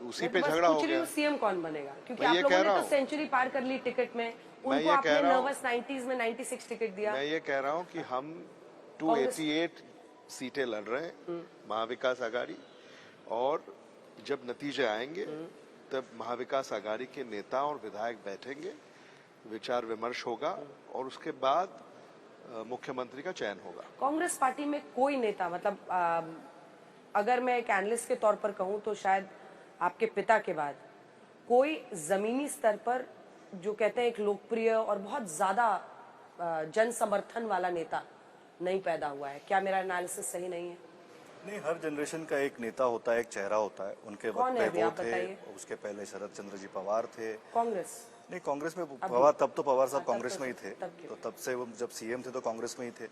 उसी पे झगड़ा हो गया। सीएम कौन बनेगा, क्योंकि आप लोगों ने तो सेंचुरी पार कर ली टिकट में, उनको आपने नर्वस 90s में 96 टिकट दिया। मैं ये कह रहा हूँ कि हम 288 सीटें लड़ रहे हैं महाविकास आघाड़ी, और जब नतीजे आएंगे तब महाविकास आघाड़ी के नेता और विधायक बैठेंगे, विचार विमर्श होगा और उसके बाद मुख्यमंत्री का चयन होगा। कांग्रेस पार्टी में कोई नेता, मतलब अगर मैं एक एनालिस्ट के तौर पर कहूं तो शायद आपके पिता के बाद कोई जमीनी स्तर पर जो कहते हैं एक लोकप्रिय और बहुत ज्यादा जन समर्थन वाला नेता नहीं पैदा हुआ है। क्या मेरा एनालिसिस सही नहीं है? नहीं, हर जनरेशन का एक नेता होता है, एक चेहरा होता है। उनके वक्त पे वो थे, उसके पहले शरद चंद्र जी पवार थे। कांग्रेस नहीं, कांग्रेस में पवार, तब तो पवार साहब कांग्रेस में ही थे, तो तब से वो जब सीएम थे तो कांग्रेस में ही थे।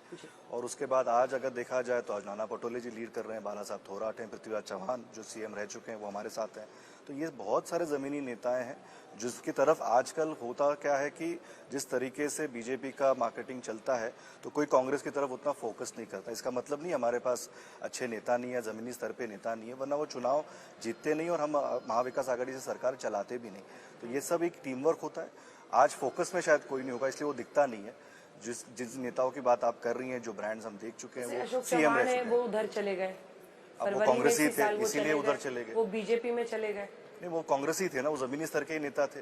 और उसके बाद आज अगर देखा जाए तो आज नाना पटोले जी लीड कर रहे हैं, बाला साहब थोराट हैं, पृथ्वीराज चौहान जो सीएम रह चुके हैं वो हमारे साथ हैं। तो ये बहुत सारे जमीनी नेताएं हैं जिसकी तरफ आजकल होता क्या है कि जिस तरीके से बीजेपी का मार्केटिंग चलता है तो कोई कांग्रेस की तरफ उतना फोकस नहीं करता। इसका मतलब नहीं हमारे पास अच्छे नेता नहीं है, जमीनी स्तर पे नेता नहीं है, वरना वो चुनाव जीतते नहीं और हम महाविकास आघाड़ी से सरकार चलाते भी नहीं। तो ये सब एक टीम वर्क होता है। आज फोकस में शायद कोई नहीं होगा, इसलिए वो दिखता नहीं है। जिस नेताओं की बात आप कर रही हैं, जो ब्रांड्स हम देख चुके हैं, वो सीएम रह चुके हैं, वो उधर चले गए, अब वो कांग्रेस ही थे इसीलिए उधर चले गए, वो बीजेपी में चले गए। नहीं, वो कांग्रेस ही थे ना, वो जमीनी स्तर के ही नेता थे।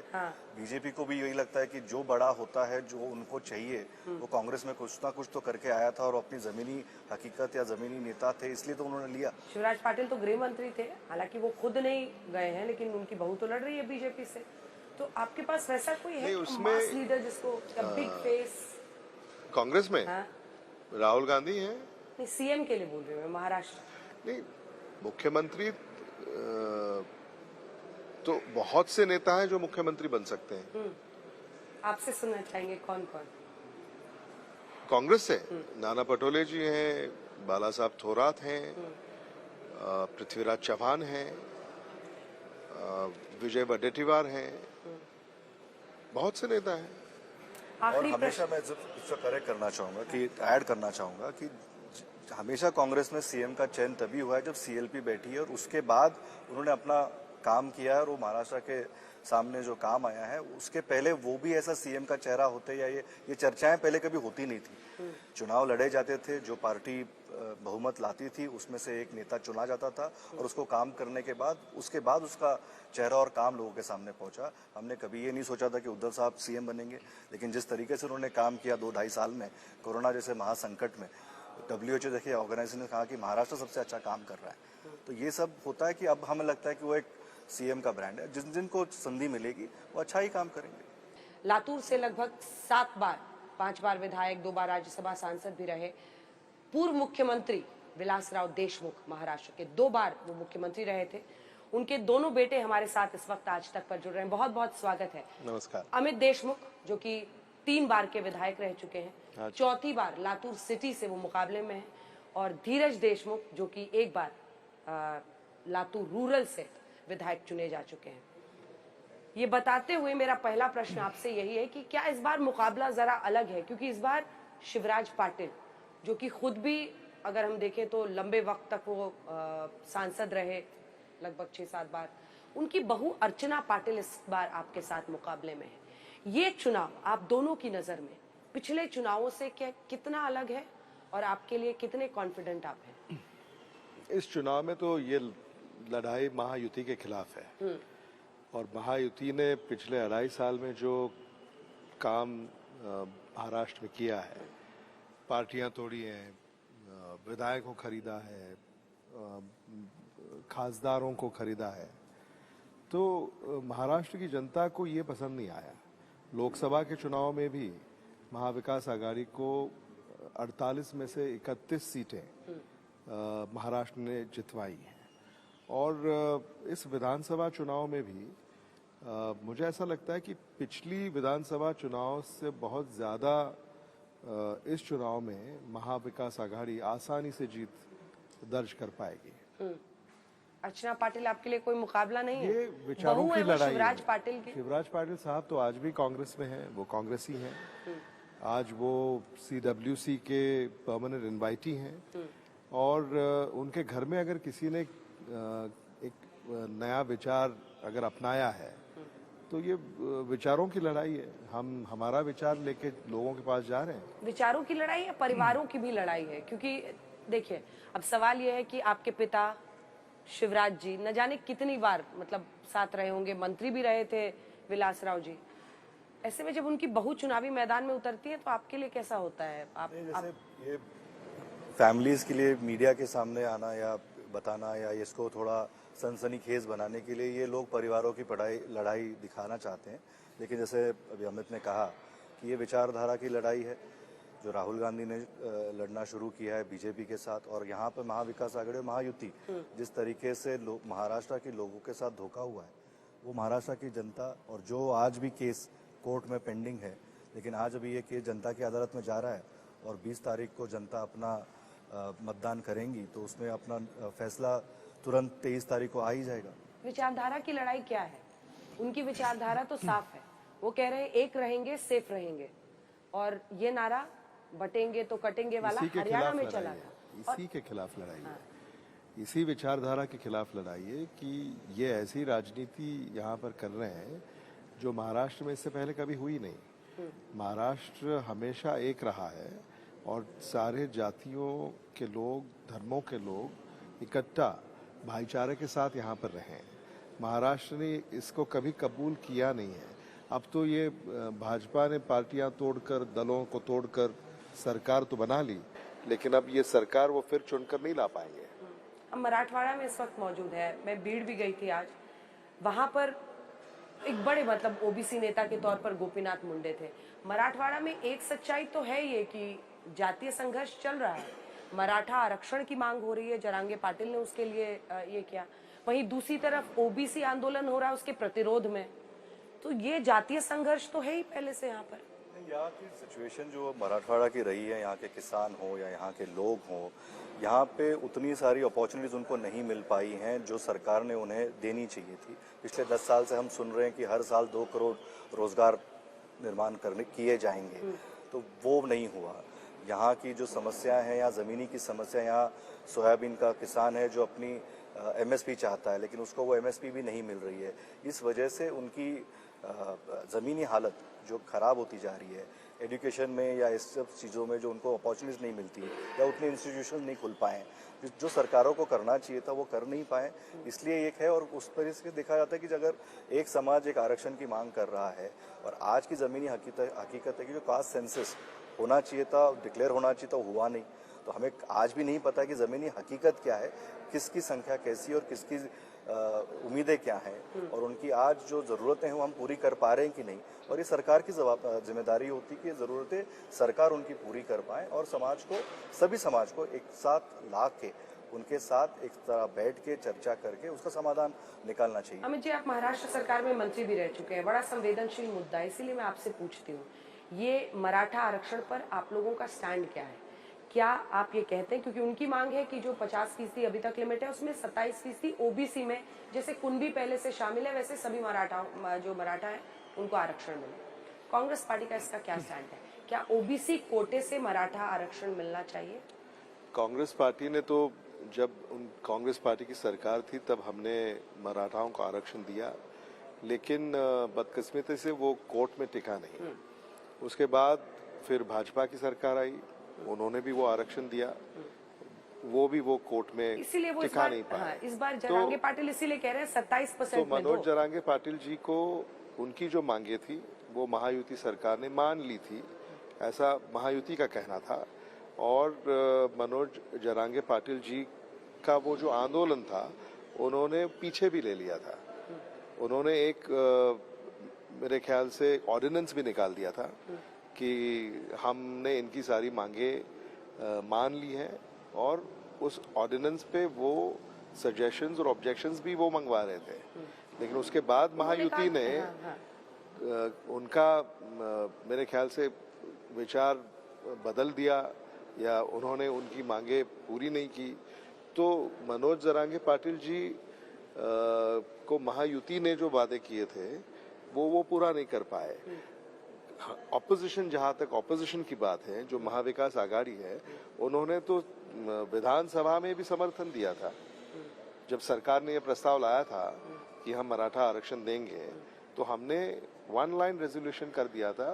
बीजेपी को भी यही लगता है कि जो बड़ा होता है, जो उनको चाहिए, वो कांग्रेस में कुछ ना कुछ तो करके आया था और अपनी जमीनी हकीकत या जमीनी नेता थे, इसलिए तो उन्होंने लिया। शिवराज पाटिल तो गृह मंत्री थे, हालांकि वो खुद नहीं गए हैं, लेकिन उनकी बहू तो लड़ रही है बीजेपी से। तो आपके पास वैसा कोई है मास लीडर जिसको बिग फेस? कांग्रेस में राहुल गांधी है। नहीं, सीएम के लिए बोल रही हूँ, महाराष्ट्र। नहीं, मुख्यमंत्री तो बहुत से नेता हैं जो मुख्यमंत्री बन सकते हैं। आपसे सुनना चाहेंगे कौन कौन? कांग्रेस से नाना पटोले जी हैं, बाला साहब थोराट हैं, पृथ्वीराज चौहान हैं, विजय वडेट्टीवार हैं, बहुत से नेता हैं। और हमेशा मैं इसको करेक्ट करना चाहूंगा कि ऐड करना चाहूंगा कि हमेशा कांग्रेस में सीएम का चयन तभी हुआ है जब सीएलपी बैठी है और उसके बाद उन्होंने अपना काम किया है और वो महाराष्ट्र के सामने जो काम आया है, उसके पहले वो भी ऐसा सीएम का चेहरा होते या ये चर्चाएं पहले कभी होती नहीं थी। चुनाव लड़े जाते थे, जो पार्टी बहुमत लाती थी उसमें से एक नेता चुना जाता था और उसको काम करने के बाद उसके बाद उसका चेहरा और काम लोगों के सामने पहुंचा। हमने कभी ये नहीं सोचा था कि उद्धव साहब सीएम बनेंगे, लेकिन जिस तरीके से उन्होंने काम किया 2-2.5 साल में कोरोना जैसे महासंकट में, WHO देखिए ऑर्गेनाइजेशन ने कहा कि महाराष्ट्र सबसे अच्छा काम कर रहा है। तो ये सब होता है कि अब हमें लगता है कि वो एक सीएम का ब्रांड है, जिनको संधि मिलेगी वो अच्छा ही काम करेंगे। लातूर से लगभग 7 बार, 5 बार विधायक, 2 बार राज्यसभा सांसद भी रहे पूर्व मुख्यमंत्री विलासराव देशमुख, महाराष्ट्र के 2 बार वो मुख्यमंत्री रहे थे। उनके दोनों बेटे हमारे साथ इस वक्त आज तक पर जुड़ रहे हैं। बहुत बहुत स्वागत है। नमस्कार। अमित देशमुख जो कि 3 बार के विधायक रह चुके हैं, 4थी बार लातूर सिटी से वो मुकाबले में है, और धीरज देशमुख जो कि 1 बार लातूर रूरल से विधायक चुने जा चुके हैं। ये बताते हुए मेरा पहला प्रश्न आपसे यही है कि क्या इस बार मुकाबला जरा अलग है, क्योंकि इस बार शिवराज पाटिल जो कि खुद भी अगर हम देखें तो लंबे वक्त तक वो सांसद रहे, लगभग 6-7 बार, उनकी बहू अर्चना पाटिल इस बार आपके साथ मुकाबले में है। ये चुनाव आप दोनों की नजर में पिछले चुनावों से क्या कितना अलग है और आपके लिए कितने कॉन्फिडेंट आप हैं? इस चुनाव में तो ये लड़ाई महायुति के खिलाफ है और महायुति ने पिछले 2.5 साल में जो काम महाराष्ट्र में किया है, पार्टियां तोड़ी हैं, विधायकों को खरीदा है, खासदारों को खरीदा है, तो महाराष्ट्र की जनता को ये पसंद नहीं आया। लोकसभा के चुनाव में भी महाविकास आघाड़ी को 48 में से 31 सीटें महाराष्ट्र ने जितवाई हैं और इस विधानसभा चुनाव में भी मुझे ऐसा लगता है कि पिछली विधानसभा चुनाव से बहुत ज़्यादा इस चुनाव में महाविकास आघाड़ी आसानी से जीत दर्ज कर पाएगी। अर्चना पाटिल आपके लिए कोई मुकाबला नहीं है? ये विचारों की लड़ाई है। शिवराज पाटिल की, शिवराज पाटिल साहब तो आज भी कांग्रेस में हैं, वो कांग्रेसी हैं। आज वो CWC के परमानेंट इनवाइटी हैं और उनके घर में अगर किसी ने एक नया विचार अगर अपनाया है तो ये विचारों की लड़ाई है। हम हमारा विचार लेके लोगों के पास जा रहे हैं। विचारों की लड़ाई है, परिवारों की भी लड़ाई है, क्योंकि देखिए अब सवाल यह है कि आपके पिता शिवराज जी न जाने कितनी बार मतलब साथ रहे होंगे, मंत्री भी रहे थे विलासराव जी। ऐसे में जब उनकी बहू चुनावी मैदान में उतरती है तो आपके लिए कैसा होता है? ये फैमिलीज के लिए मीडिया के सामने आना या बताना या इसको थोड़ा सनसनीखेज बनाने के लिए ये लोग परिवारों की लड़ाई दिखाना चाहते हैं। लेकिन जैसे अभी अमित ने कहा कि ये विचारधारा की लड़ाई है जो राहुल गांधी ने लड़ना शुरू किया है बीजेपी के साथ, और यहाँ पे महाविकास आघाड़ी और महायुति जिस तरीके से महाराष्ट्र के लोगों के साथ धोखा हुआ है वो महाराष्ट्र की जनता, और जो आज भी केस कोर्ट में पेंडिंग है, लेकिन आज अभी ये केस जनता की अदालत में जा रहा है और 20 तारीख को जनता अपना मतदान करेंगी तो उसमें अपना फैसला तुरंत 23 तारीख को आ ही जाएगा। विचारधारा की लड़ाई क्या है? उनकी विचारधारा तो साफ है, वो कह रहे हैं एक रहेंगे सेफ रहेंगे, और ये नारा बटेंगे तो कटेंगे वाला हरियाणा में चला था। इसी के खिलाफ लड़ाई है, इसी विचारधारा के खिलाफ लड़ाई है कि ये ऐसी राजनीति यहाँ पर कर रहे हैं जो महाराष्ट्र में इससे पहले कभी हुई नहीं। महाराष्ट्र हमेशा एक रहा है और सारे जातियों के लोग, धर्मों के लोग इकट्ठा भाईचारे के साथ यहाँ पर रहे हैं। महाराष्ट्र ने इसको कभी कबूल किया नहीं है। अब तो ये भाजपा ने पार्टियां तोड़कर, दलों को तोड़कर सरकार तो बना ली, लेकिन अब ये सरकार वो फिर चुनकर नहीं ला पाएंगे। हम मराठवाड़ा में इस वक्त मौजूद है, मैं बीड़ भी गई थी आज। वहां पर एक बड़े मतलब ओबीसी नेता के तौर पर गोपीनाथ मुंडे थे। मराठवाड़ा में एक सच्चाई तो है ये कि जातीय संघर्ष चल रहा है, मराठा आरक्षण की मांग हो रही है, जरांगे पाटिल ने उसके लिए ये किया। वहीं दूसरी तरफ ओबीसी आंदोलन हो रहा है उसके प्रतिरोध में। तो ये जातीय संघर्ष तो है ही पहले से यहाँ पर। यहाँ की सिचुएशन जो मराठवाड़ा की रही है, यहाँ के किसान हो या यहाँ के लोग हो, यहाँ पे उतनी सारी अपॉर्चुनिटीज उनको नहीं मिल पाई हैं जो सरकार ने उन्हें देनी चाहिए थी। पिछले 10 साल से हम सुन रहे हैं कि हर साल 2 करोड़ रोजगार निर्माण किए जाएंगे, तो वो नहीं हुआ। यहाँ की जो समस्याएं हैं, यहाँ ज़मीनी की समस्या, यहाँ सोयाबीन का किसान है जो अपनी एमएसपी चाहता है लेकिन उसको वो एमएसपी भी नहीं मिल रही है। इस वजह से उनकी ज़मीनी हालत जो ख़राब होती जा रही है, एजुकेशन में या इस सब चीज़ों में जो उनको अपॉर्चुनिटीज नहीं मिलती या उतने इंस्टीट्यूशन नहीं खुल पाए, जो सरकारों को करना चाहिए था वो कर नहीं पाए, इसलिए एक है। और उस पर इसके देखा जाता है कि अगर एक समाज एक आरक्षण की मांग कर रहा है और आज की ज़मीनी हकीकत है कि जो कास्ट सेंसस होना चाहिए था, डिक्लेयर होना चाहिए था, हुआ नहीं, तो हमें आज भी नहीं पता कि ज़मीनी हकीकत क्या है, किसकी संख्या कैसी और किसकी उम्मीदें क्या हैं और उनकी आज जो ज़रूरतें हैं वो हम पूरी कर पा रहे हैं कि नहीं। और ये सरकार की जिम्मेदारी होती है कि ज़रूरतें सरकार उनकी पूरी कर पाए और समाज को, सभी समाज को एक साथ ला के उनके साथ एक तरह बैठ के चर्चा करके उसका समाधान निकालना चाहिए। अमित जी, आप महाराष्ट्र सरकार में मंत्री भी रह चुके हैं, बड़ा संवेदनशील मुद्दा है, इसीलिए मैं आपसे पूछती हूँ, ये मराठा आरक्षण पर आप लोगों का स्टैंड क्या है? क्या आप ये कहते हैं, क्योंकि उनकी मांग है कि जो 50% अभी तक लिमिट है उसमें 27% ओबीसी में, जैसे कुणबी पहले से शामिल है वैसे सभी जो मराठा है उनको आरक्षण मिले। कांग्रेस पार्टी का इसका क्या स्टैंड है? क्या ओबीसी कोटे से मराठा आरक्षण मिलना चाहिए? कांग्रेस पार्टी ने तो, जब कांग्रेस पार्टी की सरकार थी तब हमने मराठाओं को आरक्षण दिया, लेकिन बदकिस्मती से वो कोर्ट में टिका नहीं। उसके बाद फिर भाजपा की सरकार आई, उन्होंने भी वो आरक्षण दिया, वो भी वो कोर्ट में टिका नहीं पाया। इस बार जरांगे पाटिल इसीलिए कह रहे हैं 27% तो मनोज जरांगे पाटिल जी को उनकी जो मांगे थी वो महायुति सरकार ने मान ली थी, ऐसा महायुति का कहना था। और मनोज जरांगे पाटिल जी का वो जो आंदोलन था उन्होंने पीछे भी ले लिया था। उन्होंने एक मेरे ख्याल से ऑर्डिनेंस भी निकाल दिया था कि हमने इनकी सारी मांगे मान ली हैं, और उस ऑर्डिनेंस पे वो सजेशंस और ऑब्जेक्शंस भी वो मंगवा रहे थे। लेकिन उसके बाद महायुति ने उनका मेरे ख्याल से विचार बदल दिया या उन्होंने उनकी मांगे पूरी नहीं की। तो मनोज जरांगे पाटिल जी को महायुति ने जो वादे किए थे वो पूरा नहीं कर पाए। ऑपोजिशन, जहां तक ऑपोजिशन की बात है, जो महाविकास आघाड़ी है, उन्होंने तो विधानसभा में भी समर्थन दिया था जब सरकार ने यह प्रस्ताव लाया था कि हम मराठा आरक्षण देंगे, तो हमने वन लाइन रेजोल्यूशन कर दिया था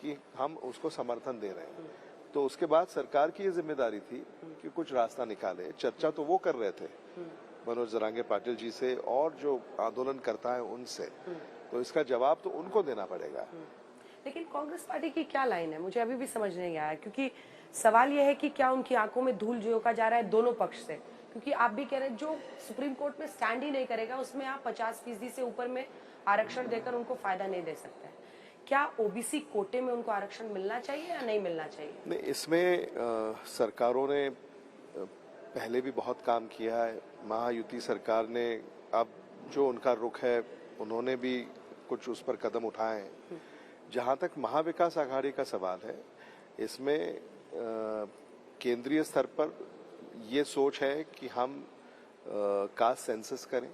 कि हम उसको समर्थन दे रहे हैं। तो उसके बाद सरकार की ये जिम्मेदारी थी कि कुछ रास्ता निकाले। चर्चा तो वो कर रहे थे मनोज जरांगे पाटिल जी से और जो आंदोलन करता है उनसे, तो इसका जवाब तो उनको देना पड़ेगा। लेकिन कांग्रेस पार्टी की क्या लाइन है, मुझे अभी भी समझ नहीं आया, क्योंकि सवाल यह है कि क्या उनकी आंखों में धूल झोंका जा रहा है दोनों पक्ष से, क्योंकि आप भी कह रहे हैं जो सुप्रीम कोर्ट में स्टैंड ही नहीं करेगा उसमें आप 50% से ऊपर में आरक्षण देकर उनको फायदा नहीं दे सकते हैं। क्या ओबीसी कोटे में उनको आरक्षण मिलना चाहिए या नहीं मिलना चाहिए? नहीं, इसमें सरकारों ने पहले भी बहुत काम किया है। महायुति सरकार ने अब जो उनका रुख है उन्होंने भी कुछ उस पर कदम उठाए हैं। जहां तक महाविकास आघाड़ी का सवाल है, इसमें केंद्रीय स्तर पर ये सोच है कि हम कास्ट सेंसस करें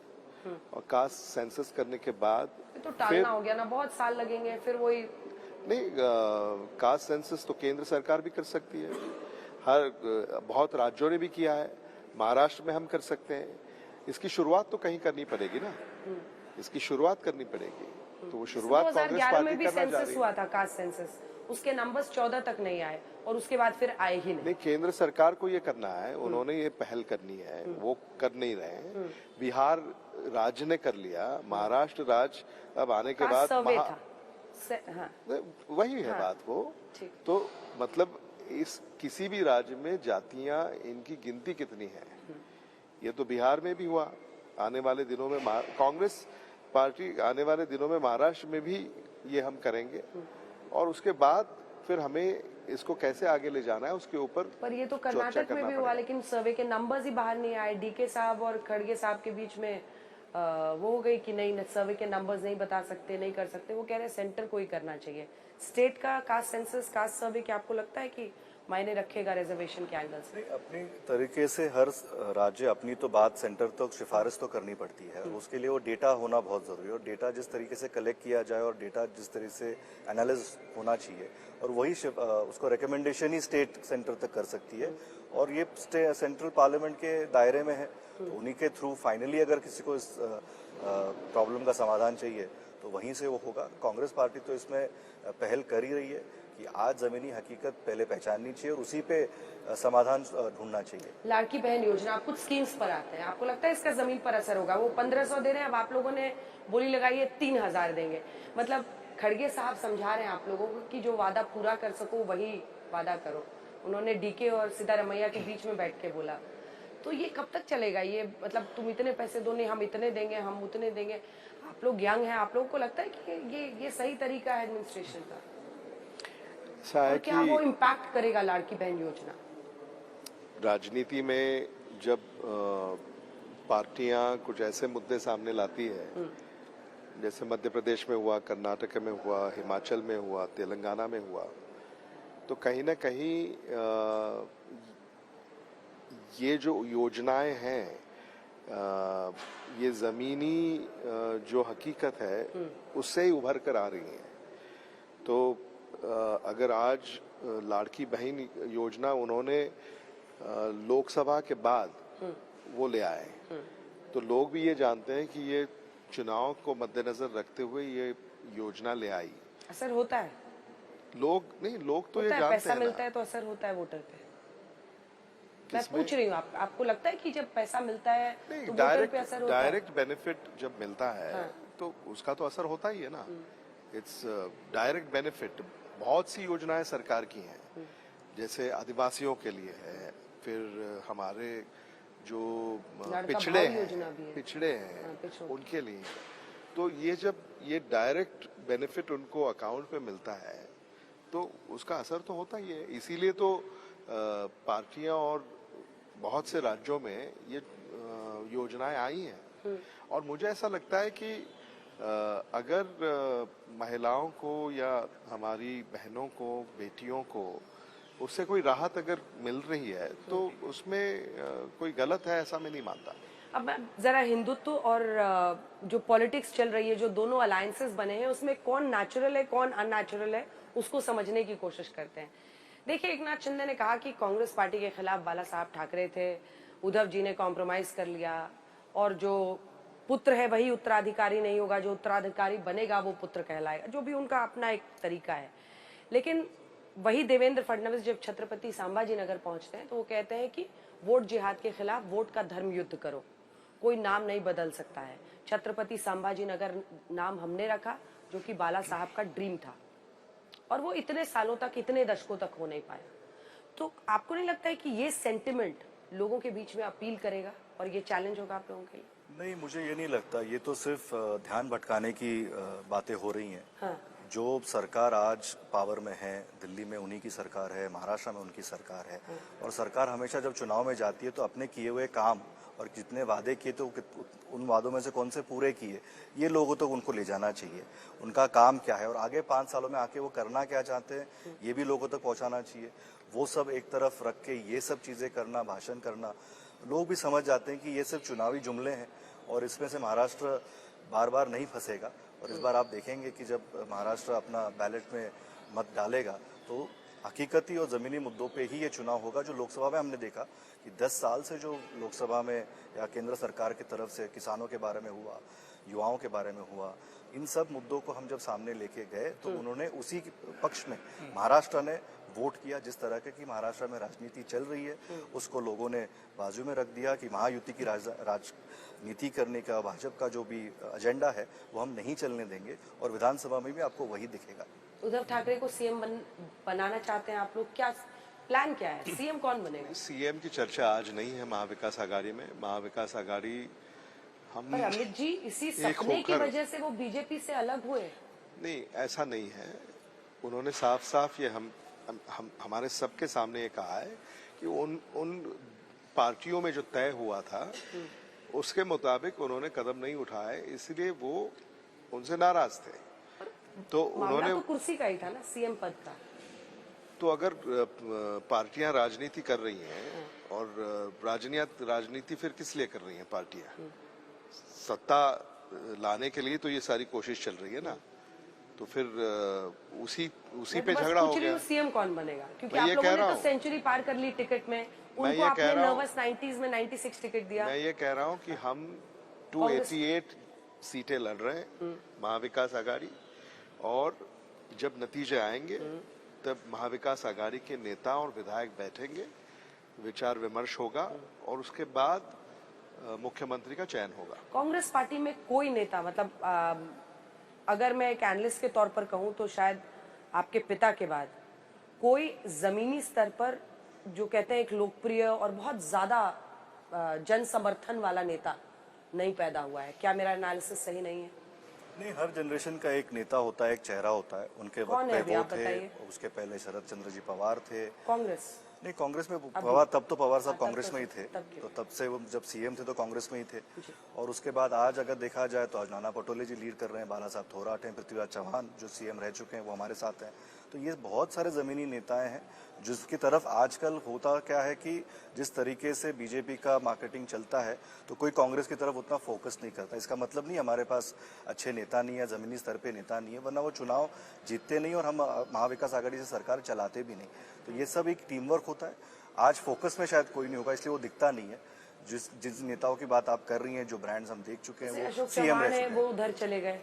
और कास्ट सेंसस करने के बाद तो टालना हो गया ना, बहुत साल लगेंगे फिर वही। नहीं, कास्ट सेंसस तो केंद्र सरकार भी कर सकती है, बहुत राज्यों ने भी किया है, महाराष्ट्र में हम कर सकते हैं। इसकी शुरुआत तो कहीं करनी पड़ेगी ना, इसकी शुरुआत करनी पड़ेगी। तो वो शुरुआत कांग्रेस पार्टी में भी करना चाह सेंसस रही हुआ था, कास्ट सेंसस, उसके नंबर्स 14 तक नहीं आए और उसके बाद फिर आए ही नहीं। केंद्र सरकार को ये करना है, उन्होंने ये पहल करनी है, वो कर नहीं रहे हैं। बिहार राज्य ने कर लिया, महाराष्ट्र राज्य अब आने के बाद वही है बात वो। तो मतलब इस किसी भी राज्य में जातियां, इनकी गिनती कितनी है, ये तो बिहार में भी हुआ। आने वाले दिनों में कांग्रेस पार्टी आने वाले दिनों में महाराष्ट्र में भी ये हम करेंगे और उसके बाद फिर हमें इसको कैसे आगे ले जाना है उसके ऊपर। पर ये तो कर्नाटक में भी हुआ, लेकिन सर्वे के नंबर्स ही बाहर नहीं आए। डीके साहब और खड़गे साहब के बीच में वो हो गई कि नहीं, सर्वे के नंबर्स नहीं बता सकते, नहीं कर सकते। वो कह रहे हैं सेंटर को ही करना चाहिए। स्टेट का कास्ट सेंसस, कास्ट सर्वे, क्या आपको लगता है कि मायने रखेगा रिजर्वेशन के एंगल से? अपनी तरीके से हर राज्य अपनी तो बात सेंटर तक तो सिफारिश तो करनी पड़ती है, उसके लिए वो डेटा होना बहुत जरूरी है। और डेटा जिस तरीके से कलेक्ट किया जाए और डेटा जिस तरीके से एनालिस होना चाहिए, और वही उसको रिकमेंडेशन ही स्टेट सेंटर तक कर सकती है। और ये सेंट्रल पार्लियामेंट के दायरे में है, तो उन्हीं के थ्रू फाइनली अगर किसी को इस प्रॉब्लम का समाधान चाहिए तो वहीं से वो होगा। कांग्रेस पार्टी तो इसमें पहल कर ही रही है कि आज जमीनी हकीकत पहले पहचाननी चाहिए और उसी पे समाधान ढूंढना चाहिए। लाड़की बहन योजना, कुछ स्कीम्स पर आते हैं, आपको लगता है इसका जमीन पर असर होगा? वो 1500 दे रहे हैं, अब आप लोगों ने बोली लगाई है 3000 देंगे। मतलब खड़गे साहब समझा रहे हैं आप लोगों को कि जो वादा पूरा कर सको वही वादा करो। उन्होंने डीके और सिद्धारमैया के बीच में बैठ के बोला। तो ये कब तक चलेगा ये? मतलब तुम इतने पैसे दो, नहीं हम इतने देंगे, हम उतने देंगे। आप लोग यंग हैं, आप लोगों को लगता है कि ये सही तरीका है एडमिनिस्ट्रेशन का? और क्या वो इम्पैक्ट करेगा लाड़की बहन योजना? राजनीति में जब पार्टियां कुछ ऐसे मुद्दे सामने लाती है, जैसे मध्य प्रदेश में हुआ, कर्नाटक में हुआ, हिमाचल में हुआ, तेलंगाना में हुआ, तो कहीं ना कहीं ये जो योजनाएं हैं, ये जमीनी जो हकीकत है उससे ही उभर कर आ रही हैं। तो अगर आज लाड़की बहन योजना उन्होंने लोकसभा के बाद वो ले आए, तो लोग भी ये जानते हैं कि ये चुनाव को मद्देनजर रखते हुए ये योजना ले आई। असर होता है? लोग तो ये जानते हैं, पैसा मिलता है तो असर होता है वोटर पे। मैं पूछ रही हूँ, आपको लगता है कि जब पैसा मिलता है तो वोटर पे असर होता है? डायरेक्ट बेनिफिट जब मिलता है तो उसका तो असर होता ही है ना। It's direct benefit. बहुत सी योजनाएं सरकार की हैं, जैसे आदिवासियों के लिए है, फिर हमारे जो पिछड़े हैं उनके लिए। तो ये जब ये डायरेक्ट बेनिफिट उनको अकाउंट पे मिलता है तो उसका असर तो होता ही है। इसीलिए तो पार्टियां और बहुत से राज्यों में ये योजनाएं आई हैं। और मुझे ऐसा लगता है कि अगर महिलाओं को या हमारी बहनों को, बेटियों को उससे कोई राहत अगर मिल रही है तो उसमें कोई गलत है ऐसा मैं नहीं मानता। अब मैं जरा हिंदुत्व और जो पॉलिटिक्स चल रही है, जो दोनों अलायंसेस बने हैं, उसमें कौन नेचुरल है कौन अननेचुरल है उसको समझने की कोशिश करते हैं। देखिए, एकनाथ शिंदे ने कहा कि कांग्रेस पार्टी के खिलाफ बाला साहब ठाकरे थे, उद्धव जी ने कॉम्प्रोमाइज कर लिया, और जो पुत्र है वही उत्तराधिकारी नहीं होगा, जो उत्तराधिकारी बनेगा वो पुत्र कहलाएगा, जो भी उनका अपना एक तरीका है। लेकिन वही देवेंद्र फडणवीस जब छत्रपति संभाजी नगर पहुंचते हैं तो वो कहते हैं कि वोट जिहाद के खिलाफ वोट का धर्म युद्ध करो, कोई नाम नहीं बदल सकता है। छत्रपति संभाजी नगर नाम हमने रखा जो कि बाला साहब का ड्रीम था, और वो इतने सालों तक, इतने दशकों तक हो नहीं पाया। तो आपको नहीं लगता है कि ये सेंटिमेंट लोगों के बीच में अपील करेगा और ये चैलेंज होगा आप लोगों के लिए? नहीं, मुझे ये नहीं लगता। ये तो सिर्फ ध्यान भटकाने की बातें हो रही हैं। हाँ। जो सरकार आज पावर में है, दिल्ली में उन्हीं की सरकार है, महाराष्ट्र में उनकी सरकार है, और सरकार हमेशा जब चुनाव में जाती है तो अपने किए हुए काम और जितने वादे किए थे उन वादों में से कौन से पूरे किए, ये लोगों तक उनको ले जाना चाहिए। उनका काम क्या है और आगे 5 सालों में आके वो करना क्या चाहते हैं, ये भी लोगों तक पहुंचाना चाहिए। वो सब एक तरफ रख के ये सब चीजें करना, भाषण करना, लोग भी समझ जाते हैं कि ये सिर्फ चुनावी जुमले हैं और इसमें से महाराष्ट्र बार बार नहीं फंसेगा। और इस बार आप देखेंगे कि जब महाराष्ट्र अपना बैलेट में मत डालेगा तो हकीकती और ज़मीनी मुद्दों पे ही ये चुनाव होगा। जो लोकसभा में हमने देखा कि 10 साल से जो लोकसभा में या केंद्र सरकार की तरफ से किसानों के बारे में हुआ, युवाओं के बारे में हुआ, इन सब मुद्दों को हम जब सामने लेके गए तो उन्होंने उसी पक्ष में महाराष्ट्र ने वोट किया। जिस तरह के कि महाराष्ट्र में राजनीति चल रही है उसको लोगों ने बाजू में रख दिया कि महायुति की राजनीति करने का भाजपा का जो भी एजेंडा है वो हम नहीं चलने देंगे, और विधानसभा में भी आपको वही दिखेगा। उद्धव ठाकरे को सीएम बनाना चाहते हैं आप लोग, क्या प्लान क्या है? सीएम कौन बनेगा? सीएम की चर्चा आज नहीं है महाविकास आघाड़ी में। महाविकास आघाड़ी हम पर अमित जी इसी सपने की वजह से वो बीजेपी से अलग हुए। नहीं, ऐसा नहीं है। उन्होंने साफ साफ ये हमारे सबके सामने ये कहा है कि उन पार्टियों में जो तय हुआ था उसके मुताबिक उन्होंने कदम नहीं उठाए, इसलिए वो उनसे नाराज थे। तो उन्होंने तो कुर्सी का ही था ना, सीएम पद का। तो अगर पार्टियां राजनीति कर रही हैं और राजनीति फिर किस लिए कर रही हैं पार्टियां? सत्ता लाने के लिए तो ये सारी कोशिश चल रही है ना। तो फिर उसी पे झगड़ा हो गया। सीएम कौन बनेगा? क्योंकि आप लोगों ने तो सेंचुरी पार कर ली टिकट में, उनको आपने नर्वस 90s में 96 टिकट दिया। मैं ये कह रहा हूँ कि हम 288 सीटें लड़ रहे हैं महाविकास आघाड़ी, और जब नतीजे आएंगे तब महाविकास आघाड़ी के नेता और विधायक बैठेंगे, विचार विमर्श होगा और उसके बाद मुख्यमंत्री का चयन होगा। कांग्रेस पार्टी में कोई नेता, मतलब अगर मैं एक एनालिस्ट के तौर पर कहूं तो शायद आपके पिता के बाद कोई जमीनी स्तर पर जो कहते हैं एक लोकप्रिय और बहुत ज्यादा जन समर्थन वाला नेता नहीं पैदा हुआ है। क्या मेरा एनालिसिस सही नहीं है? नहीं, हर जनरेशन का एक नेता होता है, एक चेहरा होता है। उनके वक्त पे वो थे, उसके पहले शरद चंद्र जी पवार थे। कांग्रेस नहीं, कांग्रेस में पवार, तब तो पवार साहब कांग्रेस में ही थे, तो तब से वो जब सीएम थे तो कांग्रेस में ही थे। और उसके बाद आज अगर देखा जाए तो आज नाना पटोले जी लीड कर रहे हैं, बाला साहब थोराट हैं, पृथ्वीराज चौहान जो सीएम रह चुके हैं वो हमारे साथ हैं। तो ये बहुत सारे जमीनी नेताएं हैं जिसकी तरफ आजकल होता क्या है कि जिस तरीके से बीजेपी का मार्केटिंग चलता है तो कोई कांग्रेस की तरफ उतना फोकस नहीं करता। इसका मतलब नहीं हमारे पास अच्छे नेता नहीं है, जमीनी स्तर पे नेता नहीं है, वरना वो चुनाव जीतते नहीं और हम महाविकास आघाड़ी से सरकार चलाते भी नहीं। तो ये सब एक टीम वर्क होता है। आज फोकस में शायद कोई नहीं होगा, इसलिए वो दिखता नहीं है। जिस नेताओं की बात आप कर रही हैं, जो ब्रांड्स हम देख चुके हैं, वो सीएम रह चुके हैं। वो उधर चले गए,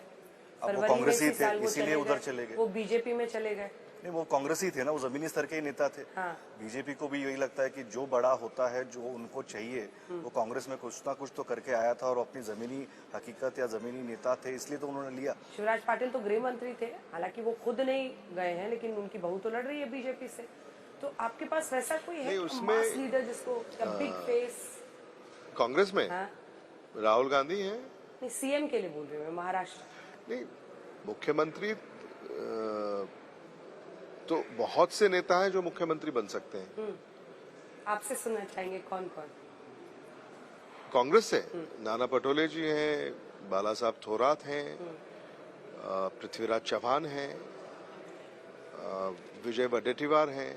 अब वो कांग्रेस ही थे इसीलिए उधर चले गए। वो बीजेपी में चले गए। नहीं, वो कांग्रेस ही थे ना, वो जमीनी स्तर के ही नेता थे। हाँ। बीजेपी को भी यही लगता है कि जो बड़ा होता है, जो उनको चाहिए, वो कांग्रेस में कुछ ना कुछ तो करके आया था और अपनी जमीनी हकीकत या जमीनी नेता थे, इसलिए तो उन्होंने लिया। शिवराज पाटिल तो गृह मंत्री थे, हालांकि वो खुद नहीं गए हैं, लेकिन उनकी बहू तो लड़ रही है बीजेपी से। तो आपके पास वैसा कोई है मास लीडर जिसको बिग फेस? कांग्रेस में राहुल गांधी हैं। नहीं, सीएम के लिए बोल रही हूँ मैं, महाराष्ट्र। नहीं, मुख्यमंत्री तो बहुत से नेता हैं जो मुख्यमंत्री बन सकते हैं। आपसे सुनना चाहेंगे कौन कौन? कांग्रेस से नाना पटोले जी हैं, बाला साहब थोराट हैं, पृथ्वीराज चौहान हैं, विजय वडेट्टीवार हैं,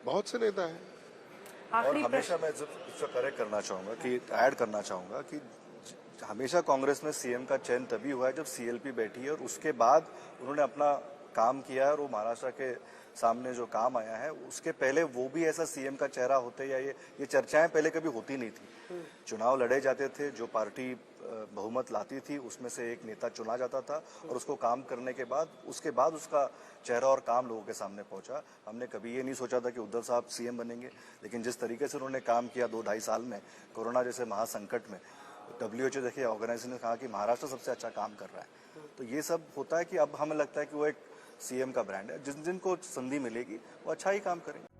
बहुत से नेता हैं। और हमेशा मैं इसको करेक्ट करना चाहूंगा कि ऐड करना चाहूंगा कि हमेशा कांग्रेस में सीएम का चयन तभी हुआ है जब सीएलपी बैठी है और उसके बाद उन्होंने अपना काम किया है और वो महाराष्ट्र के सामने जो काम आया है, उसके पहले वो भी ऐसा सीएम का चेहरा होते या ये चर्चाएं पहले कभी होती नहीं थी। चुनाव लड़े जाते थे, जो पार्टी बहुमत लाती थी उसमें से एक नेता चुना जाता था और उसको काम करने के बाद उसके बाद उसका चेहरा और काम लोगों के सामने पहुंचा। हमने कभी ये नहीं सोचा था कि उद्धव साहब सीएम बनेंगे, लेकिन जिस तरीके से उन्होंने काम किया 2-2.5 साल में कोरोना जैसे महासंकट में, WHO देखिए ऑर्गेनाइजेशन ने कहा कि महाराष्ट्र सबसे अच्छा काम कर रहा है। तो ये सब होता है कि अब हमें लगता है कि वो एक सीएम का ब्रांड है, जिन जिनको संधि मिलेगी वो अच्छा ही काम करेंगे।